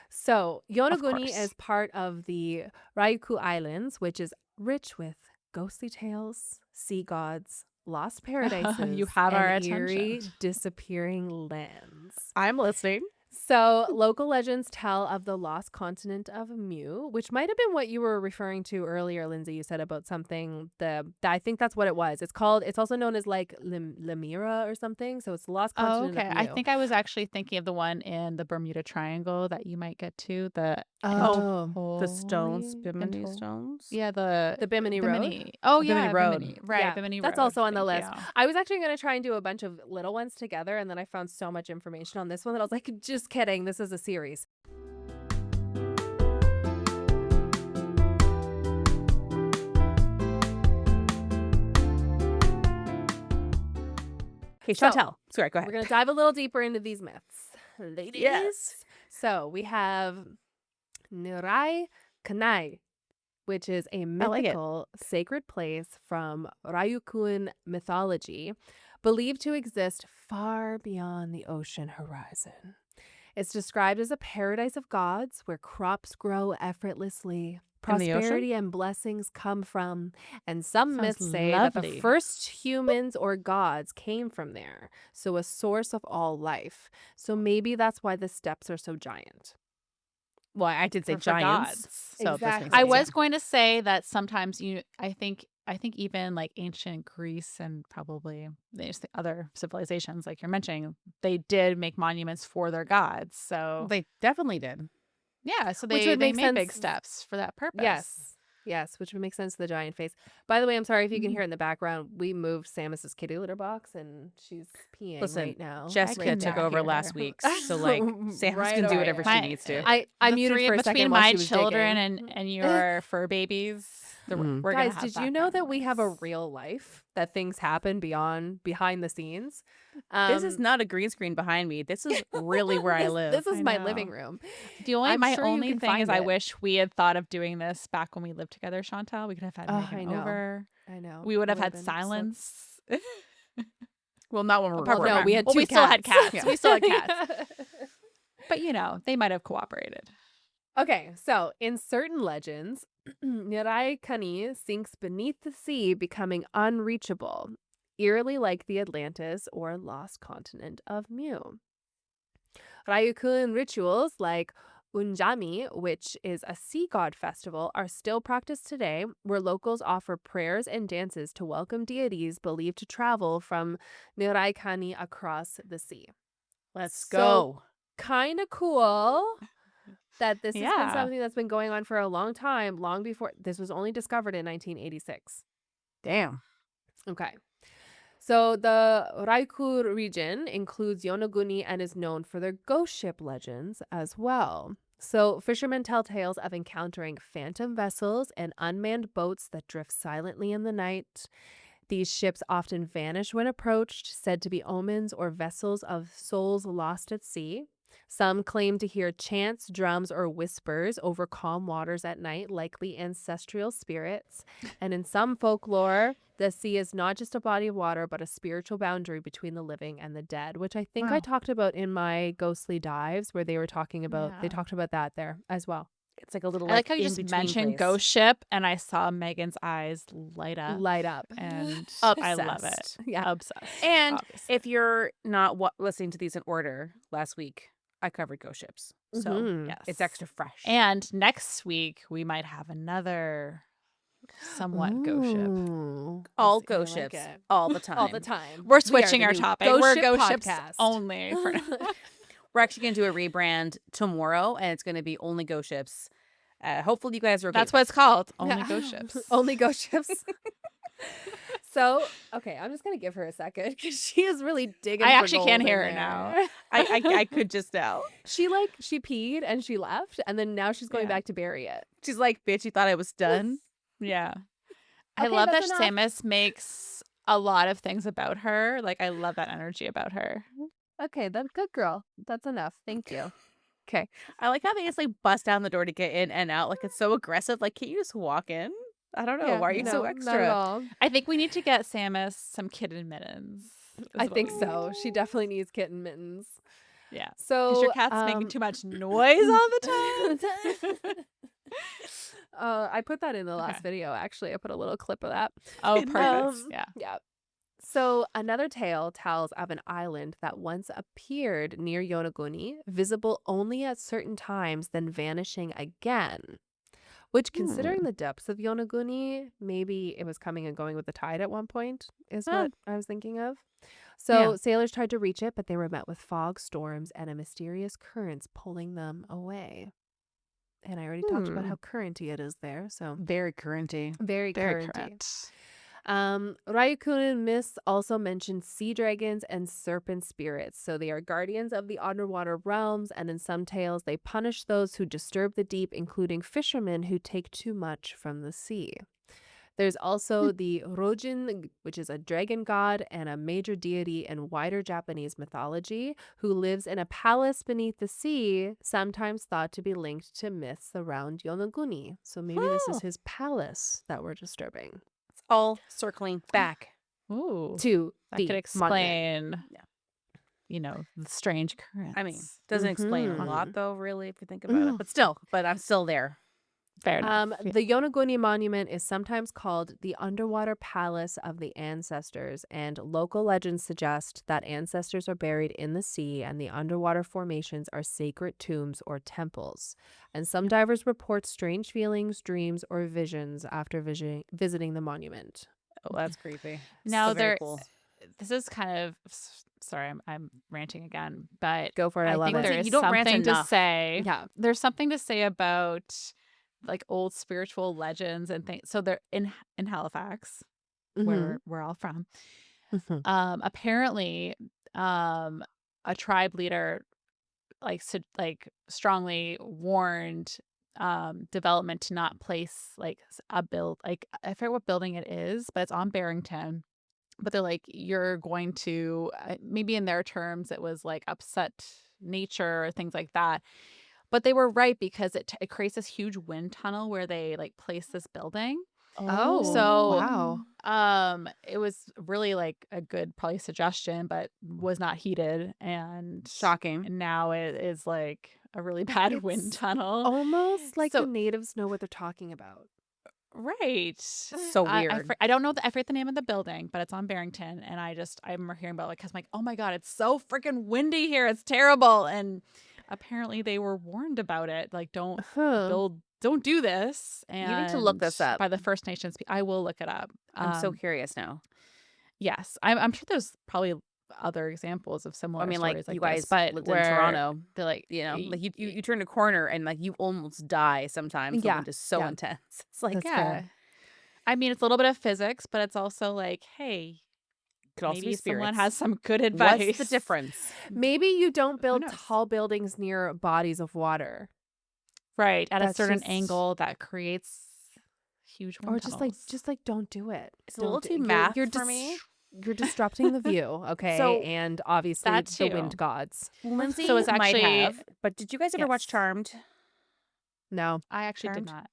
So, Of Yonaguni course. is part of the Ryukyu Islands, which is rich with ghostly tales, sea gods, lost You paradises, have and our attention. eerie disappearing lands. I'm listening. So, local legends tell of the lost continent of Mu, which might have been what you were referring to earlier, Lindsay. You said about something I think that's what it was. It's also known as like Lemira or something. So, it's the lost Oh, continent of okay. I Mu. think I was actually thinking of the one in the Bermuda Triangle that you might get to, the Oh, Oh, the stones, Anatoli Bimini Antol stones? yeah, the the Bimini Road. Bimini. Oh, Bimini yeah, Road. Bimini. Right, Yeah, Bimini that's Road. also on the Thank you. list. I was actually going to try and do a bunch of little ones together, and then I found so much information on this one that I was like, just kidding. This is a series. Okay, So, Chantel. Sorry, go we're ahead. going to dive a little deeper into these myths. Ladies. Yes. So, we have Nirai Kanai, which is a I like it. mythical sacred place from Ryukun mythology, believed to exist far beyond the ocean horizon. It's described as a paradise of gods where crops grow effortlessly, In the ocean? prosperity and blessings come from, and some Sounds myths say that the lovely. first humans or gods came from there, so a source of all life. So maybe that's why the steps are so giant. Well, I did say For giants. gods. So this makes Exactly. I sense. was going to say that sometimes I think even like ancient Greece and probably the other civilizations like you're mentioning, they did make monuments for their gods. So They definitely did. yeah, so Which they would make made big sense. steps for that purpose. Yes. Yes, which would make sense to the giant face. By the way, I'm sorry if you can Mhm. hear it in the background. We moved Samus's kitty litter box and she's peeing Listen, right now. Jessica can took not over hear last her. week, so like Sam Right can do away. whatever she needs to. I the muted three for a between second while my she was children digging. and your fur babies. Mhm. We're gonna Guys, have did you know that background we have a noise. real life? That things happen behind the scenes? This is not a green screen behind me. This is really where I live. This is I my know. living room. My sure you only can thing is find I it. wish we had thought of doing this back when we lived together, Chantal. We could have had Oh, Megan I know. over. I know. We would It have would've had been so- silence. Well, not when we're Apart from recording. No, we had well, two we still had cats. cats. We still had cats. But they might have cooperated. Okay, so in certain legends, Nirai Kani sinks beneath the sea, becoming unreachable, eerily like the Atlantis or lost continent of Mu. Ryukun rituals like Unjami, which is a sea god festival, are still practiced today, where locals offer prayers and dances to welcome deities believed to travel from Nirai Kani across the sea. Let's So, go. kind of cool that this has been Yeah. something that's been going on for a long time, long before this was only discovered in 1986. Damn. Okay. So the Raikur region includes Yonaguni and is known for their ghost ship legends as well. So fishermen tell tales of encountering phantom vessels and unmanned boats that drift silently in the night. These ships often vanish when approached, said to be omens or vessels of souls lost at sea. Some claim to hear chants, drums, or whispers over calm waters at night, likely ancestral spirits. And in some folklore, the sea is not just a body of water, but a spiritual boundary between the living and the dead, which I think I Wow. talked about in my ghostly dives, where they were talking about, they Yeah. talked about that there as well. It's like a little I like how you in just between mentioned place. ghost ship and I saw Megan's eyes light up. Light up. And Obsessed. I love it. Yeah. Obsessed. And obviously. if you're not listening to these in order, last week I covered ghost ships, so Mhm. yes. it's extra fresh. And next week we might have another somewhat ghost ship. Ooh. all I ghost like ships it. all the time. All the time. We're We are switching the our new topic. Ghost We're Ship ghost ships podcast. only for now. We're actually going to do a rebrand tomorrow, and it's going to be only ghost ships. Hopefully, you guys are okay. That's what it's called. Only Yeah. ghost ships. Only ghost ships. So, okay, I'm just going to give her a second because she is really digging I for actually gold can't in hear her there. now. I could just tell. She peed and she left, and then now she's going Yeah. back to bury it. She's like, "Bitch, you thought I was done." Yeah. I Okay, love that that's enough. Samus makes a lot of things about her. Like, I love that energy about her. Okay, then good girl. That's enough. Thank you. Okay. I like how they just like bust down the door to get in and out. Like it's so aggressive. Like, can't you just walk in? I don't know. Yeah, Why are you no, so Not at extra? all. I think we need to get Samus some kitten mittens. is I what think we so. need. She definitely needs kitten mittens. Yeah. So, Because your cat's making too much noise all the time. I put that in the last Okay. video, actually. I put a little clip of that. Oh, Goodness. perfect. Yeah. Yeah. So, another tale tells of an island that once appeared near Yonaguni, visible only at certain times, then vanishing again. Which, Hmm. considering the depths of Yonaguni, maybe it was coming and going with the tide at one point, is Huh. what I was thinking of. Yeah. So, sailors tried to reach it, but they were met with fog, storms, and a mysterious currents pulling them away. And I already talked about Hmm. how currenty it is there, so Very currenty. very Very currenty. correct. Ryukunin myths also mention sea dragons and serpent spirits. So they are guardians of the underwater realms, and in some tales, they punish those who disturb the deep, including fishermen who take too much from the sea. There's Hmm. also the Rojin, which is a dragon god and a major deity in wider Japanese mythology, who lives in a palace beneath the sea, sometimes thought to be linked to myths around Yonaguni. So maybe this is Oh, his palace that we're disturbing. it's all circling back. Ooh, To that could the monument. explain, Yeah. the strange I mean, currents. doesn't explain a Huh. lot Mhm. though, really, if you think about it. But still, but I'm still there. Fair enough. Yeah. The Yonaguni Monument is sometimes called the underwater palace of the ancestors, and local legends suggest that ancestors are buried in the sea and the underwater formations are sacred tombs or temples. And some Yep. divers report strange feelings, dreams, or visions after visiting the monument. Oh, that's creepy. Now Still very there, cool. this is kind of sorry, I'm ranting again, but Go for it. I I love think it. there Lindsay, is you don't rant something to enough. say. Yeah. There's something to say about like old spiritual legends and things. So they're in Halifax, Mm-hmm. where we're all from. Mm-hmm. Apparently, a tribe leader strongly warned development to not place a build like I forget what building it is, but it's on Barrington. But they're like, you're going to maybe in their terms it was like upset nature or things like that. But they were right because it creates this huge wind tunnel where they like place this building. Oh, So wow. it was really like a good probably suggestion, but was not heeded, and Shocking. now it is like a really bad wind It's tunnel. almost like the So natives know what they're talking about. right. So weird. I don't know I forget the name of the building, but it's on Barrington, and I'm hearing about it because I'm like, oh my god, it's so freaking windy here. It's terrible. And apparently they were warned about it. Like, Huh. don't do this. You need to look And this up. by the First Nations, I will look it up. I'm so curious now. Yes, I'm sure there's probably other examples of I similar mean, like stories you like this, guys but lived in where Toronto, they're like, like you turn a corner and like you almost die sometimes. The Yeah. wind is so Yeah. intense. It's like That's yeah. fair. I mean, it's a little bit of physics, but it's also like, hey, could also be maybe someone spirits. has some good What's the advice. difference? Maybe you don't Who build knows? tall buildings near bodies of water. Right, at a That's certain just angle that creates huge or wind tunnels. just like don't do it. It's a little Don't too you're math you're for me. you're disrupting the view, okay? So And obviously That the wind too. gods. So Lindsay it's might actually have, but did you guys ever watch yes. Charmed? No. I actually did Charmed? not.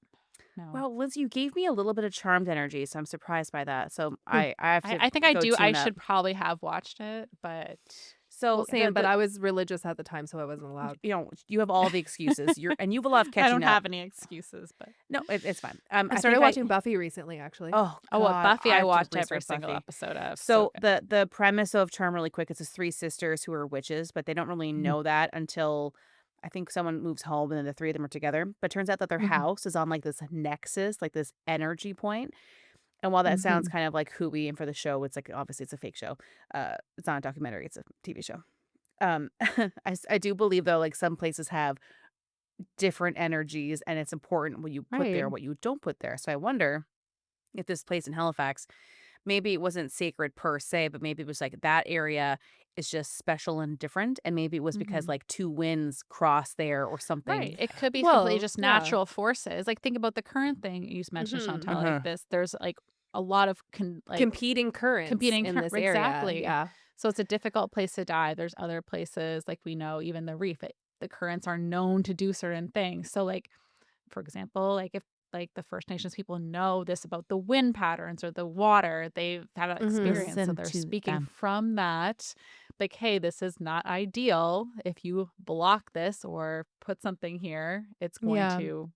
No. Well, Lindsay, you gave me a little bit of Charmed energy, so I'm surprised by that. So Hmm. I have to I think I go do. I tune up. should probably have watched it, but Well, So same, but I was religious at the time, so I wasn't allowed. you have all the excuses. You have a lot of I catching don't up. have any excuses. But No, it's fine. I I started think watching Buffy recently, actually. oh oh, what god, Buffy I I have to watched every restart single Buffy. episode of. So So good. the premise of Charm really quick is it's three sisters who are witches, but they don't really Mhm. know that until I think someone moves home and then the three of them are together. But it turns out that their Mhm. house is on like this nexus, like this energy point. And while that sounds Mhm. kind of like hooey and for the show, it's like obviously it's a fake show. It's not a documentary, it's a TV show. I do believe though, like some places have different energies and it's important what you put Right. there, what you don't put there. So I wonder if this place in Halifax, maybe it wasn't sacred per se, but maybe it was like that area is just special and different. And maybe it was because Mhm. like two winds cross there or Right. something. It could be completely Well, just yeah. natural forces. Like think about the current thing you mentioned, Mhm. Chantal. Like Uh-huh. this, there's like a lot of Competing currents competing in this area. exactly. Yeah. So it's a difficult place to die. There's other places like we know, even the reef. The currents are known to do certain things. So like for example, like if like the First Nations people know this about the wind patterns or the water, they've had an Mhm. experience. So Listen they're to speaking them. from that, like, hey, this is not ideal. If you block this or put something here, it's going Yeah. to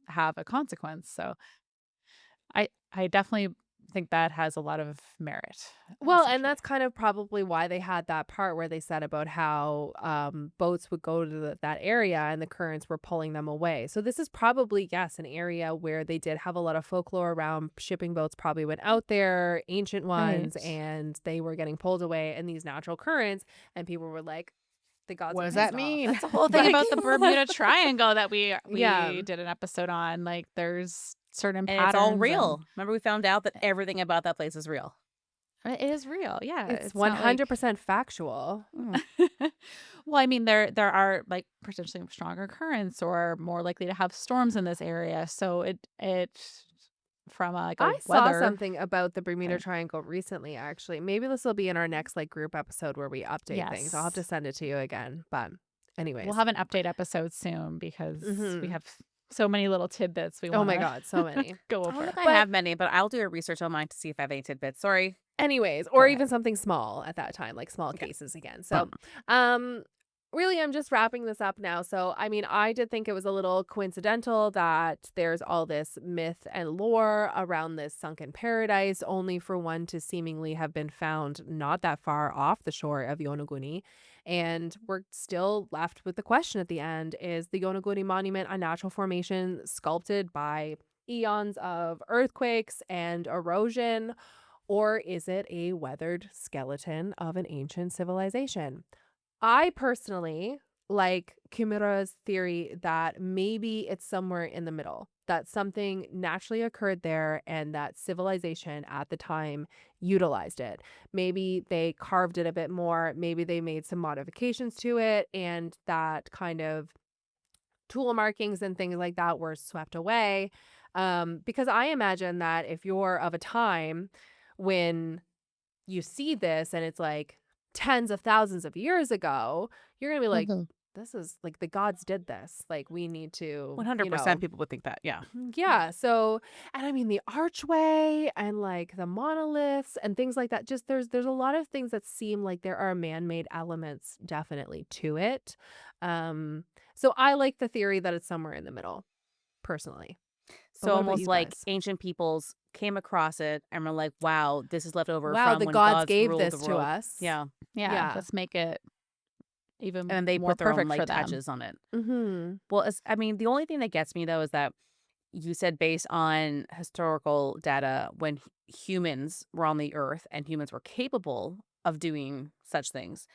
have a consequence. So I definitely think that has a lot of merit, Well, and essentially. that's kind of probably why they had that part where they said about how boats would go to that area and the currents were pulling them away. So this is probably, yes, an area where they did have a lot of folklore around shipping boats probably went out there, ancient ones, Right. and they were getting pulled away in these natural currents. And people were like, the gods What are does that pissed off. mean? That's the whole thing Like, about the Bermuda Triangle that we yeah, we did an episode on. Like, there's certain And it's all patterns, and real. Remember, we found out that everything about that place is real. it is real. Yeah, it's it's not like 100% factual. Mm. well, I mean, there are like potentially stronger currents or more likely to have storms in this area. So it from like a I saw weather. something about the Bermuda Okay. Triangle recently, actually. Maybe this will be in our next like group episode where we update things. I'll have to Yes, send it to you again. But we'll anyways. have an update episode soon because we Hmm. have so many little tidbits we Oh want my to God, so many. go I don't over. think I But have many, but I'll do a research on mine to see if I have any tidbits. Sorry. anyways, Go or ahead. even something small at that time, like small Okay. cases again. So, Boom. um, really, I'm just wrapping this up now. So, I mean, I did think it was a little coincidental that there's all this myth and lore around this sunken paradise, only for one to seemingly have been found not that far off the shore of Yonaguni. And we're still left with the question at the end, is the Yonaguni Monument a natural formation sculpted by eons of earthquakes and erosion? Or is it a weathered skeleton of an ancient civilization? I personally like Kimura's theory that maybe it's somewhere in the middle, that something naturally occurred there and that civilization at the time utilized it. Maybe they carved it a bit more, maybe they made some modifications to it, and that kind of tool markings and things like that were swept away. Because I imagine that if you're of a time when you see this and it's like tens of thousands of years ago, you're gonna be like, Mhm. this is like the gods did this. Like we need to, 100% people would think that. Yeah. yeah. So, and I mean the archway and like the monoliths and things like that. Just there's a lot of things that seem like there are man-made elements definitely to it. Um, so I like the theory that it's somewhere in the middle, personally. But So what about almost you like guys? ancient peoples came across it and were like, wow, this is left over Wow, from the when gods gods gave ruled the this to world. us. Yeah. Yeah, Yeah. let's make it And even then they more put their own perfect like for them. touches on it. Mm-hmm. Well, I mean, the only thing that gets me though is that you said based on historical data, when humans were on the earth and humans were capable of doing such things,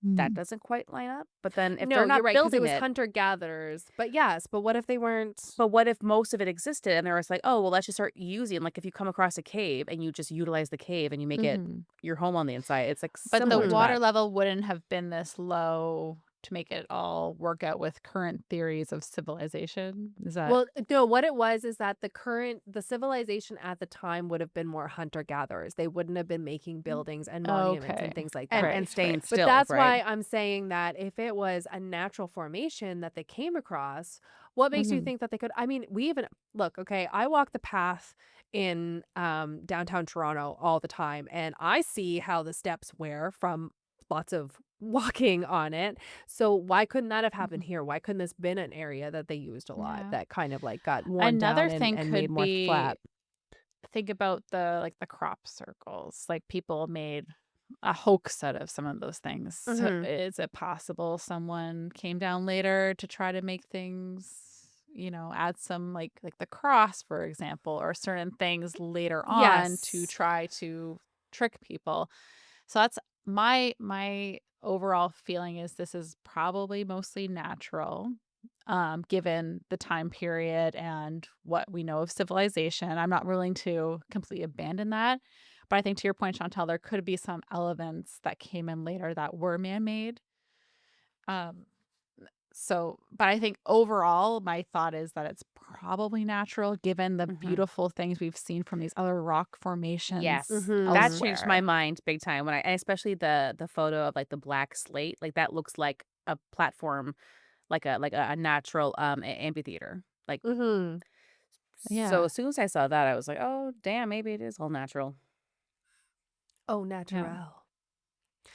that Mm. doesn't quite line up. But then if they're No, you're not right, because it building was it, hunter-gatherers. But yes, but what if they weren't. but what if most of it existed and they're just like, oh, well, let's just start using, like if you come across a cave and you just utilize the cave and you make it Mhm. your home on the inside, it's like But the similar to Mhm. water that. level wouldn't have been this low to make it all work out with current theories of civilization. Is that Well, no, what it was is that the civilization at the time would have been more hunter-gatherers. They wouldn't have been making buildings and monuments and okay? things like And that. and Right, staying right. But still, that's right? why I'm saying that if it was a natural formation that they came across, what makes you Mhm. think that they could? I mean, we even look, okay, I walk the path in downtown Toronto all the time and I see how the steps wear from lots of walking on it. So why couldn't that have happened Mhm. here? Why couldn't this been an area that they used a lot Yeah. that kind of like got worn Another down thing and made could more be flat? think about the like the crop circles. Like people made a hoax out of some of those things. So Mhm. is it possible someone came down later to try to make things, add some like the cross, for example, or certain things later on to Yes. try to trick people? So that's my overall feeling is this is probably mostly natural, given the time period and what we know of civilization. I'm not willing to completely abandon that. But I think to your point, Chantel, there could be some elements that came in later that were man-made. Um, but I think overall, my thought is that it's probably natural given the Hmm. beautiful things we've seen from these other rock formations Yes, that Mhm. changed my elsewhere. mind big time when and especially the photo of like the black slate, like that looks like a platform, like a natural amphitheater. Like Mhm. so, Yeah. as soon as I saw that, I was like, oh damn, maybe it is all natural. Oh, Yeah. natural.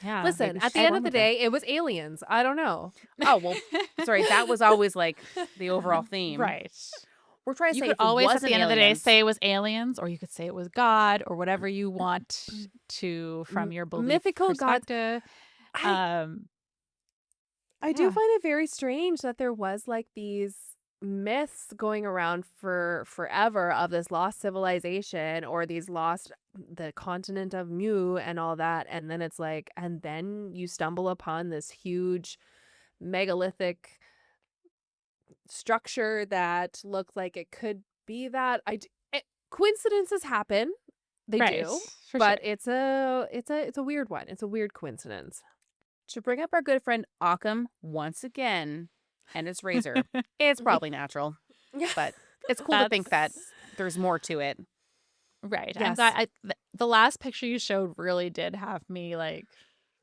Yeah. Listen, Maybe at the she's And end of born the with it. day, it was aliens. I don't know. Oh well, sorry, that was always like the overall theme. right. We're trying to You say could if it always, at wasn't the end of the day, aliens. say it was aliens, or you could say it was God, or whatever you want to from your belief Mythical gods. perspective. I Um, I do yeah, find it very strange that there was like these myths going around for forever of this lost civilization or these lost the continent of Mu and all that, and then it's like and then you stumble upon this huge megalithic structure that looked like it could be that coincidences happen, they right, do, for sure. but it's a weird one. It's a weird coincidence. To bring up our good friend Occam once again and his razor, it's probably natural, but it's cool to think that That's there's more to it. right. I'm Yes. glad. The last picture you showed really did have me like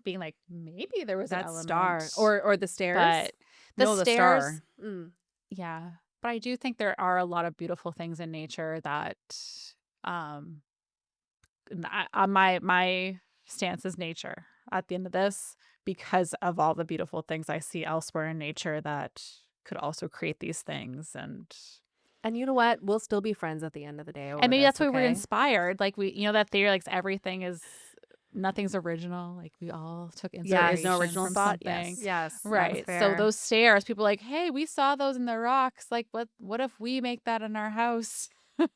being like, maybe there was an That star element, or the stairs. but the No, the stairs, star. Mm. yeah. But I do think there are a lot of beautiful things in nature that, um, my stance is nature at the end of this because of all the beautiful things I see elsewhere in nature that could also create these things. And you know what? We'll still be friends at the end of the day And over maybe this, that's why we're okay? inspired. Like that theory, like everything is nothing's original. Like we all took There is inspiration no original from thought. something. Yes, Yes, that's Right. So fair. those stairs, people are like, hey, we saw those in the rocks. Like what if we make that in our house?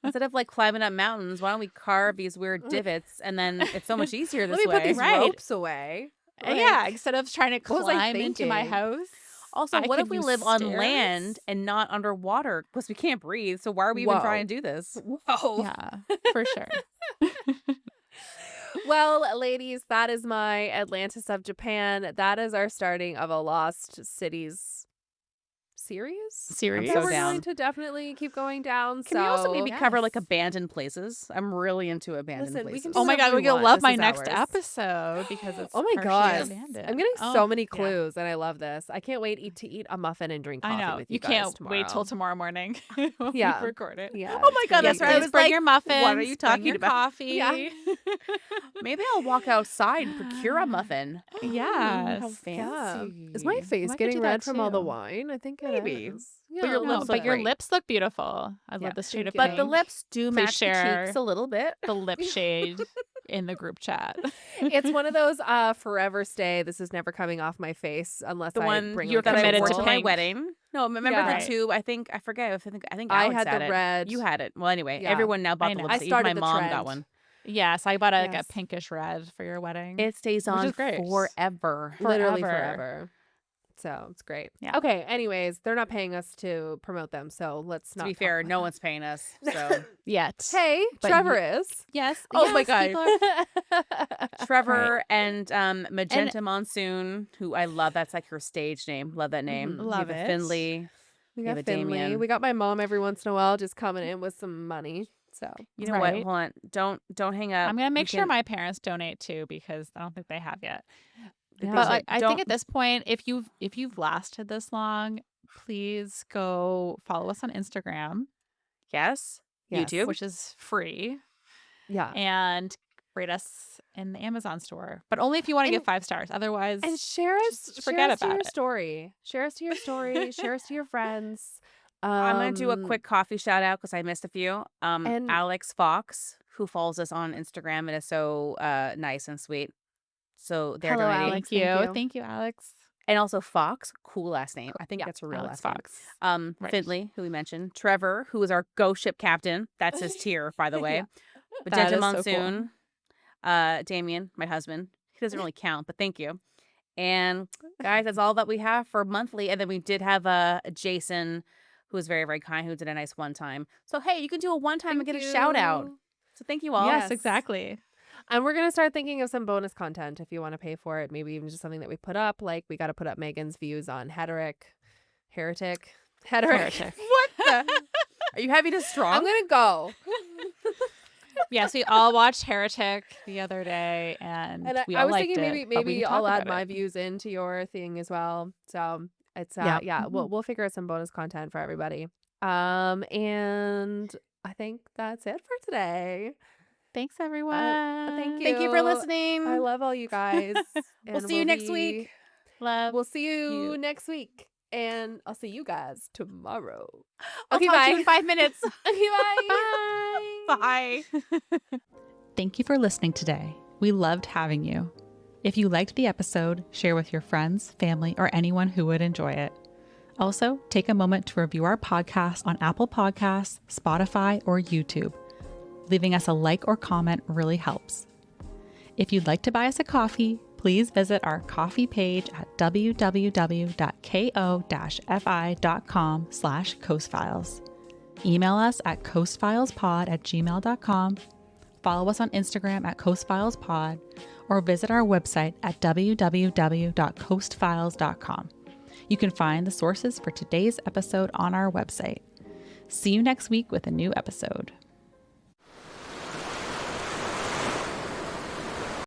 instead of like climbing up mountains, why don't we carve these weird divots, and then it's so much easier Let this me put way. these Right. ropes away. Yeah, Like, instead of trying to what was I climb into my thinking? house, Also, I what if could we use live on land stairs. and not underwater? Because we can't breathe. So why are we even trying Whoa. to do this? Whoa. Yeah, for sure. Well, ladies, that is my Atlantis of Japan. That is our starting of a Lost Cities series I'm Series. that so we're going down. to definitely keep going down. Can we also So, maybe cover like Yes. abandoned places? I'm really into abandoned listen, we can places. do Oh my whatever God, we you'll want. love This my is next ours. episode because it's Oh my partially god. abandoned. I'm getting Oh, so many yeah. clues and I love this. I can't wait to eat a muffin and drink I coffee know. with you You guys can't wait till tomorrow. tomorrow morning when we Yeah. record it. Yeah, Oh my it's God, gonna Yeah, be that's right. I please great. was bring like, your what are muffins, you bring talking your about? Yeah. coffee. Maybe I'll walk outside and procure a muffin. Yes. How Yeah. Is my fancy. face I could getting do that red from all the too. wine? I think it Maybe. is. But Yeah, your a lips little No, look but bit. your great. lips look beautiful. I Yeah. love the shade Thank of But the you. pink. lips do Please match the cheeks share a little bit. the lip shade in the group chat. It's one of those forever stay. This is never coming off my face unless The I one bring You're like a that I committed wore to to my visual. pink. wedding. No, remember the Yeah. Right. two? I forget. I think I Alex had had the it. red. You had it. Well, anyway, Yeah. everyone now I bought the know. I lipstick. Even my started the mom got trend. one. Yes, I bought like a Yes. pinkish red for your wedding, It stays which on is great. forever. Literally Forever. forever. So it's great. Yeah. Okay. Anyways, they're not paying us to promote them, so let's To not be talk fair, about no that. one's paying us. So Yet. Hey, But Trevor you- is. Yes. Oh my yes, God. people are right. Trevor and And Magenta Monsoon, who I love. That's like her stage name. Love that name. Mhm. We love have a it. Finley. We We got have a Finley. Damien. We got my mom every once in a while just coming in with some money. So You know what? Right. Hold on. Don't hang up. I'm gonna We make sure can- my parents donate too because I don't think they have yet. Yeah. But should. I think Don't- at this point, if you've lasted this long, please go follow us on Instagram, Yes. Yes. YouTube. which is free, yeah. and rate us in the Amazon store. But only if you want to give And- 5 stars. Otherwise, And share us, just share forget us to about your it. story. Share us to your story. Share us to your friends. I'm gonna do a quick coffee shout out because I missed a few. And- Alex Fox, who follows us on Instagram and is so nice and sweet. So they're Hello, donating. Alex. Thank you. Thank you. Thank you, Alex. And also Fox, cool last name. I think Yeah, that's a real Alex last Fox. name. Right. Finley, who we mentioned. Trevor, who is our ghost ship captain. That's his tier, by the way. Yeah. Magenta That is so cool. Monsoon. Damien, my husband. He doesn't really count, but thank you. And guys, that's all that we have for monthly. And then we did have Jason, who was very, very kind, who did a nice one time. So hey, you can do a one time and Thank get a shout out. you. So thank you all. Yes, Yes. exactly. And we're going to start thinking of some bonus content if you want to pay for it. Maybe even just something that we put up. Like we got to put up Megan's views on Heretic. Heretic. What the? Are you having a strong? I'm going to go. Yes, we all watched Heretic the other day, and And we I all was liked thinking it, but we maybe can talk I'll add about my it. views into your thing as well. So it's Yeah. yeah, we'll figure out some bonus content for everybody. And I think that's it for today. Thank everyone. Thank Thank you for you. listening. I love all you guys. We'll And see you next week. Love. We'll see you you. next week. And I'll see you guys tomorrow. I'll Okay, talk to bye. you in 5 minutes. Okay, bye. Bye. Thank you for listening today. We loved having you. If you liked the episode, share with your friends, family, or anyone who would enjoy it. Also, take a moment to review our podcast on Apple Podcasts, Spotify, or YouTube. Leaving us a like or comment really helps. If you'd like to buy us a coffee, please visit our coffee page at www.ko-fi.com/coastfiles. Email us at coastfilespod@gmail.com. Follow us on Instagram at coastfilespod, or visit our website at www.coastfiles.com. You can find the sources for today's episode on our website. See you next week with a new episode.